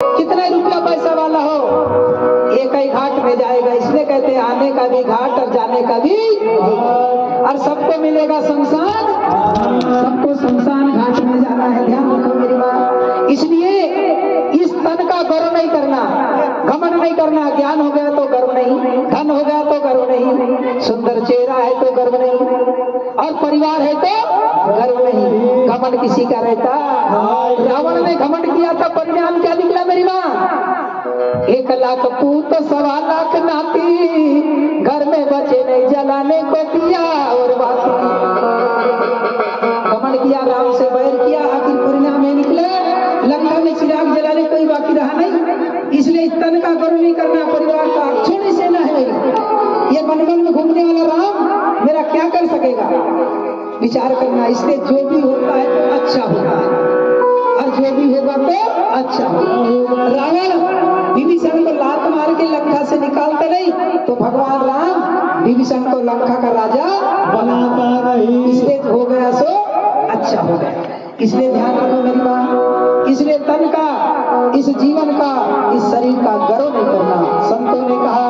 कितना रुपया पैसा वाला हो एक ही घाट में जाएगा, इसलिए कहते हैं आने का भी घाट और जाने का भी। और सबको मिलेगा शमशान, सबको शमशान घाट में जाना है, ध्यान रखो मेरी बात। इसलिए इस तन का गर्व नहीं करना, घमंड नहीं करना। ज्ञान हो गया तो गर्व नहीं, धन हो गया तो गर्व नहीं, सुंदर चेहरा है तो गर्व नहीं, और परिवार है तो गर्व नहीं। घमंड किसी का रहता। रावण ने घमंड किया था, परिणाम क्या निकला मेरी माँ? 1 लाख पूत 1.25 लाख नाती, घर में बचे नहीं जलाने को दिया और बाकी। घमंड किया, राम से बैर किया, आखिर परिणाम में निकले लंका में चिराग जलाने कोई बाकी रहा नहीं। इसलिए तन का गर्व नहीं करना, परिवार का छोड़ी सेना है मेरी। ये मनमन में घूमने वाला राम मेरा क्या कर सकेगा, विचार करना। इसलिए जो भी होता है तो अच्छा होता है, और जो भी होगा तो अच्छा होगा। रावण विभीषण को लात मार के लंका से निकालते नहीं, तो भगवान राम विभीषण को लंका का राजा बनाता नहीं। इसलिए हो गया सो अच्छा हो गया। इसलिए ध्यान रखो मेरी बात। इसलिए तन का, इस जीवन का, इस शरीर का गर्व नहीं करना। संतों ने कहा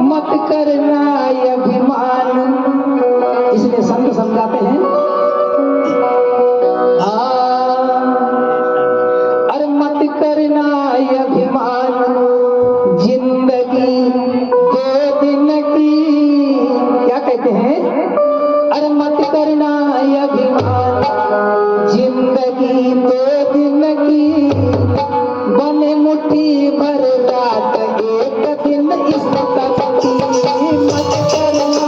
मत करना ये अभिमान। इसलिए संत समझाते हैं अरे मत करना ये अभिमान, जिंदगी 2 दिन की। क्या कहते हैं? अरे मत करना ये अभिमान, जिंदगी 2 दिन की, बने मुट्ठी भर रात 1 दिन इस तक की। मत करना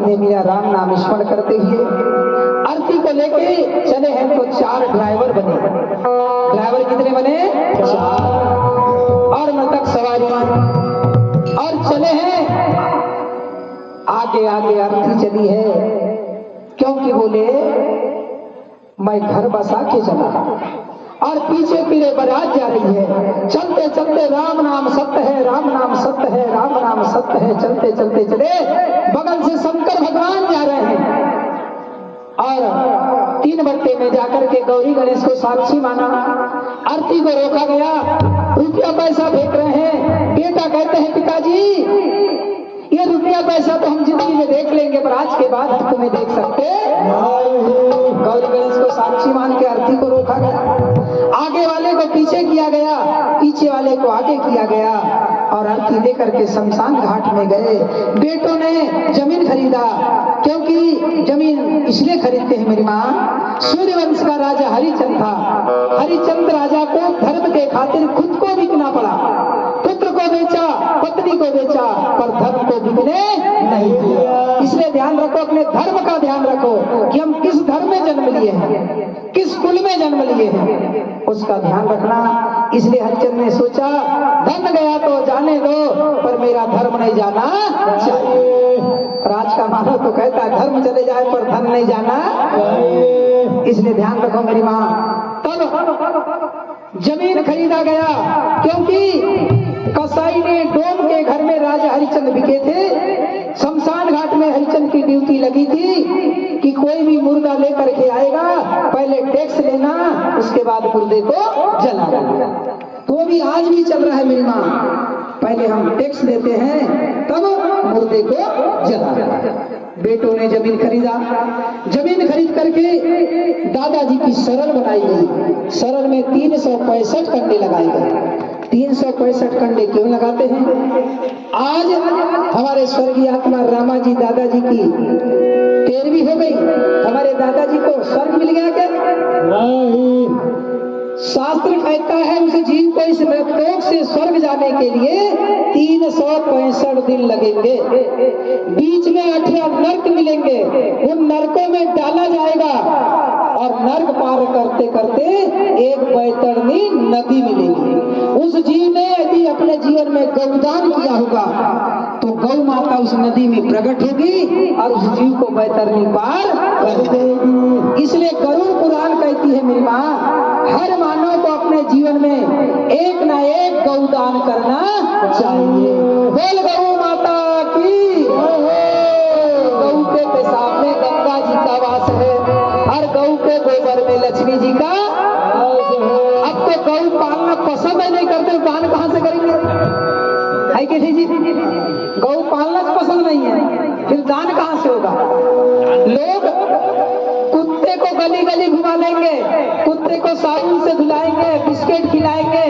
ये मेरा राम नाम स्मरण करते हुए आरती को लेके चले हैं। तो 4 ड्राइवर बने। ड्राइवर कितने बने? 4। और मृतक सवारी और चले हैं। आगे आगे आरती चली है, क्योंकि बोले मैं घर बसा के चला, और पीछे पीछे बारात जा रही है। चलते चलते राम नाम सत्य है, राम नाम सत्य है, राम नाम सत्य है। चलते चलते चले, बगल से शंकर भगवान जा रहे हैं, और 3 बट्टे में जाकर के गौरी गणेश को साक्षी माना। आरती को रोका गया, रुपया पैसा फेंक रहे हैं। बेटा कहते हैं पिताजी ये रुपया पैसा तो हम जिंदगी में देख लेंगे, पर आज के बाद हम तुम्हें देख सकते। गौरी गणेश को साक्षी मान के आरती को रोका गया। आगे वाले को पीछे किया गया, पीछे वाले को आगे किया गया, और आरती लेकर के शमशान घाट में गए। बेटों ने जमीन खरीदा, क्योंकि जमीन इसलिए खरीदते हैं मेरी माँ, सूर्यवंश का राजा हरिचंद था। हरिचंद राजा को धर्म के खातिर खुद को बिकना पड़ा, पुत्र को बेचा, पत्नी को बेचा, पर धर्म को बिकने नहीं दिया। इसलिए ध्यान रखो, अपने धर्म का ध्यान रखो कि हम किस धर्म में जन्म लिए हैं, किस कुल में जन्म लिए हैं, उसका ध्यान रखना। इसलिए हरिचंद ने सोचा धन गया तो जाने दो, पर मेरा धर्म नहीं जाना चाहिए। राज का मानव तो कहता है धर्म चले जाए पर धन नहीं जाना चाहिए। इसलिए ध्यान रखो मेरी माँ। तब जमीन खरीदा गया, क्योंकि कसाई ने डोम के घर में राजा हरिचंद बिके थे। शमशान घाट में हरिचंद की ड्यूटी लगी थी कि कोई भी मुर्दा लेकर के आएगा, पहले टैक्स लेना, उसके बाद मुर्दे को जलाना। तो भी आज भी चल रहा है मेरी माँ, पहले हम टैक्स देते हैं तब मुर्दे को जलाना। बेटों ने जमीन खरीदा, जमीन खरीद करके दादाजी की शरण बनाई गई। शरण में 365 कंडे लगाए गए। 365 कंडे क्यों लगाते हैं? आज हमारे स्वर्गीय आत्मा रामा जी दादाजी की 13वीं हो गई। हमारे दादाजी को स्वर्ग मिल गया क्या? नहीं। शास्त्र कहता है उस जीव को इस नरक से स्वर्ग जाने के लिए 365 दिन लगेंगे। बीच में 18 नर्क मिलेंगे, उन नरकों में डाला जाएगा और नर्क पार करते करते एक बैतरणी नदी मिलेगी। उस जीव ने यदि अपने जीवन में गौदान किया होगा तो गौ माता उस नदी में प्रकट होगी और उस जीव को बैतरणी पार कर देगी। इसलिए गरुड़ पुराण कहती है मेरी माँ, हर मानव को अपने जीवन में एक ना एक गौदान करना चाहिए। बोल गौ माता की। गौ के पेशाब में गंगा जी का वास है और गौ के गोबर में लक्ष्मी जी का। अब तो गौ पालना पसंद ही नहीं करते, दान कहाँ से करेंगे? है कि नहीं जी? गौ पालना पसंद नहीं है, फिर दान कहाँ से होगा? लोग कुत्ते को गली गली घुमा लेंगे, कुत्ते को साबुन से धुलाएंगे, बिस्किट खिलाएंगे,